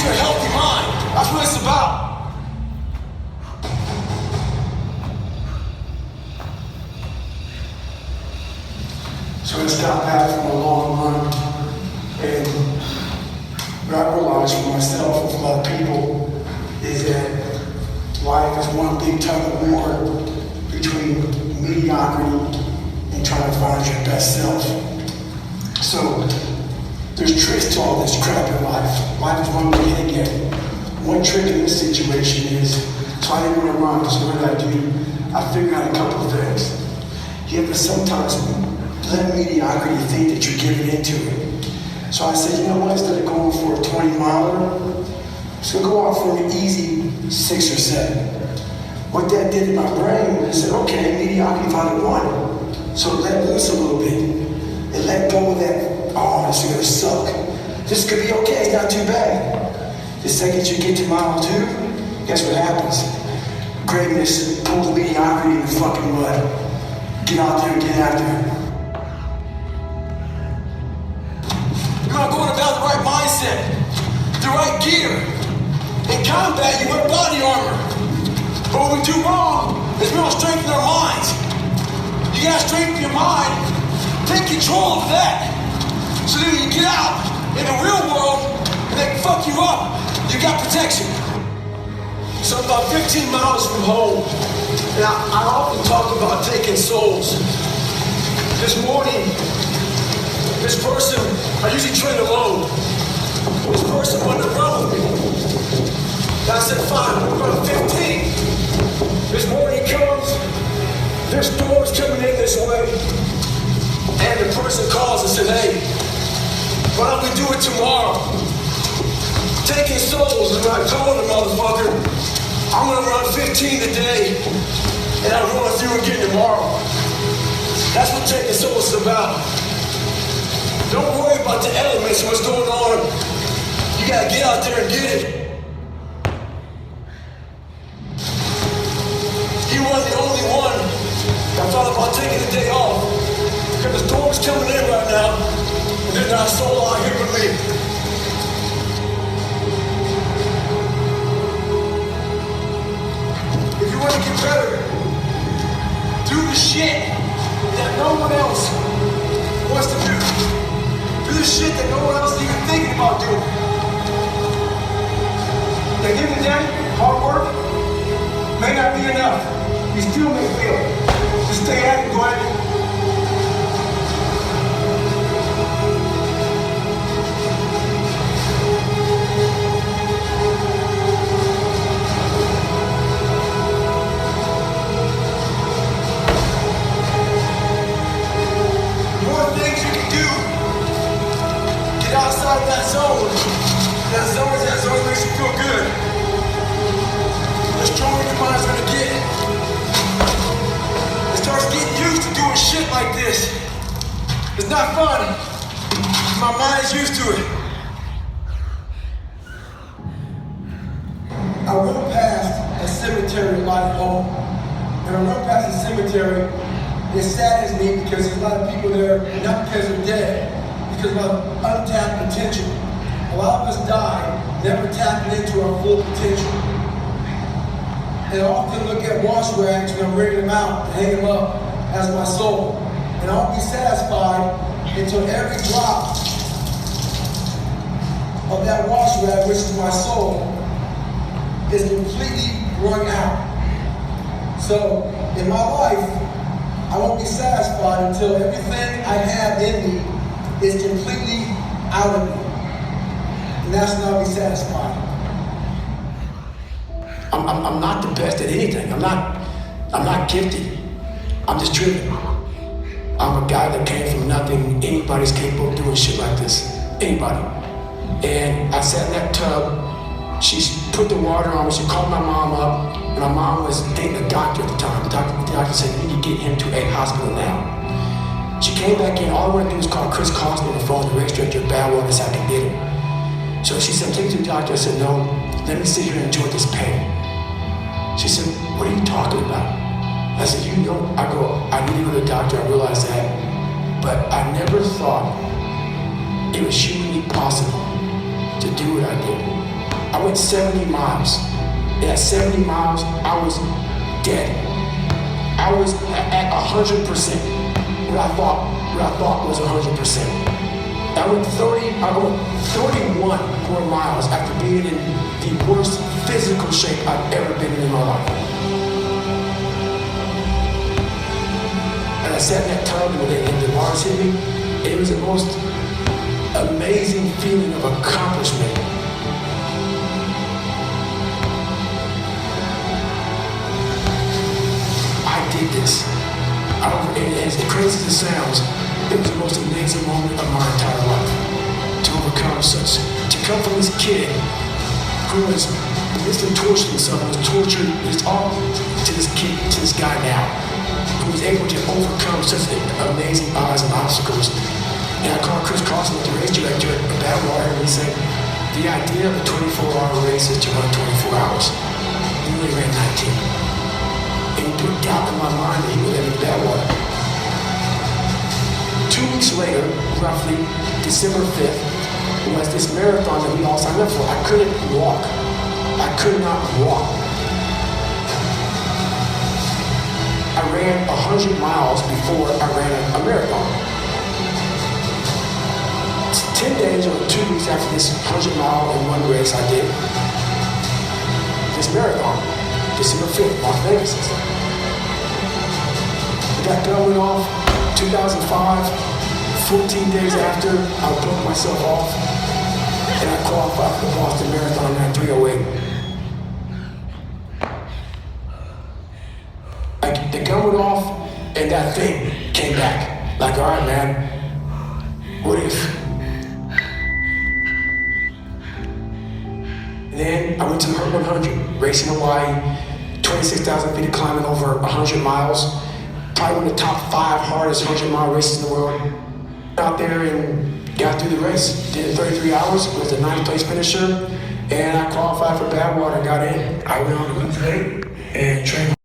to a healthy mind. That's what it's about. So I stopped back from a long run, and what I realized for myself and for a lot of people is that life is one big tug of war between mediocrity and trying to find your best self. So there's tricks to all this crap in life. Life is one big hit again. One trick in this situation is, so I didn't want to run, so what did I do? I figured out a couple of things. You have to sometimes let mediocrity think that you're giving into it. So I said, you know what, instead of going for a 20 miler, so go out for an easy 6 or 7. What that did in my brain was it said, okay, mediocrity found a 1. So let loose a little bit and let go of that, oh, this is gonna suck. This could be okay, it's not too bad. The second you get to mile 2, guess what happens? Greatness pulls mediocrity in the fucking mud. Get out there and get after it. You're not going about the right mindset, the right gear. In combat, you wear body armor. But what we do wrong is we don't strengthen our minds. You gotta strengthen your mind, take control of that. So then when you get out in the real world and they can fuck you up, you got protection. So I'm about 15 miles from home, and I often talk about taking souls. This morning, this person, I usually train alone. This person wanted to run with me. And I said, fine, we'll run 15. This morning comes, there's storms coming in this way. And the person calls and said, hey, why don't we do it tomorrow? Taking souls, and I told the motherfucker, I'm gonna run 15 today, and I'll run through again tomorrow. That's what taking souls is about. Don't worry about the elements and what's going on. You gotta get out there and get it. He wasn't the only one that thought about taking the day off. Because the storm's coming in right now, and there's not a soul out here with me. If you want to get better, do the shit that no one else wants to do. Do the shit that no one else is even thinking about doing. At the end of the day, hard work may not be enough. You still may fail. Just stay at it, go at it. Outside that zone makes you feel good. The stronger your mind's gonna get. It starts getting used to doing shit like this. It's not fun. My mind's used to it. I run past a cemetery life home. And I run past the cemetery, it saddens me because there's a lot of people there, not because they're dead, because of untapped potential. A lot of us die never tapping into our full potential. And I often look at wash rags when I'm bringing them out and hang them up as my soul. And I won't be satisfied until every drop of that wash rag, which is my soul, is completely wrung out. So in my life, I won't be satisfied until everything I have in me is completely out of me. And that's when I'll be satisfied. I'm not the best at anything. I'm not gifted. I'm just driven. I'm a guy that came from nothing. Anybody's capable of doing shit like this. Anybody. And I sat in that tub. She put the water on me. She called my mom up. And my mom was dating a doctor at the time. The doctor said, you need to get him to a hospital now. She came back in. All I want to do is call Chris Cosby on the phone to register your bad water so I can get him. So she said, take it to the doctor. I said, no, let me sit here and enjoy this pain. She said, what are you talking about? I said, you know, I need to go to the doctor, I realized that. But I never thought it was humanly possible to do what I did. I went 70 miles. And at 70 miles, I was dead. I was at 100%. What I thought was 100%. I went 31 more miles after being in the worst physical shape I've ever been in my life. And I sat in that tub and the bars hit me. It was the most amazing feeling of accomplishment. I did this. And as crazy as it sounds, it was the most amazing moment of my entire life. To overcome to come from this kid who was basically torturing himself, was tortured, was all to this kid, to this guy now, who was able to overcome such amazing odds and obstacles. And I called Chris Carson, the race director at Badwater, and he said, the idea of a 24-hour race is to run 24 hours. He only ran 19. And he put doubt in my mind that he would end up Badwater. 2 weeks later, roughly December 5th, was this marathon that we all signed up for. I couldn't walk. I could not walk. I ran 100 miles before I ran a marathon. 10 days or 2 weeks after this 100-mile in one race I did, this marathon, December 5th, Las Vegas. That bell went off, 2005, 14 days after, I broke myself off, and I qualified for the Boston Marathon at 3:08. The gun went off, and that thing came back. Like, all right, man, what if? Then I went to the Hurt 100, racing Hawaii, 26,000 feet of climbing over 100 miles. Probably one of the top 5 hardest 100-mile races in the world. Out there and got through the race. Did it in 33 hours, was a 9th place finisher, and I qualified for Badwater, got in. I went on to lose weight and trained.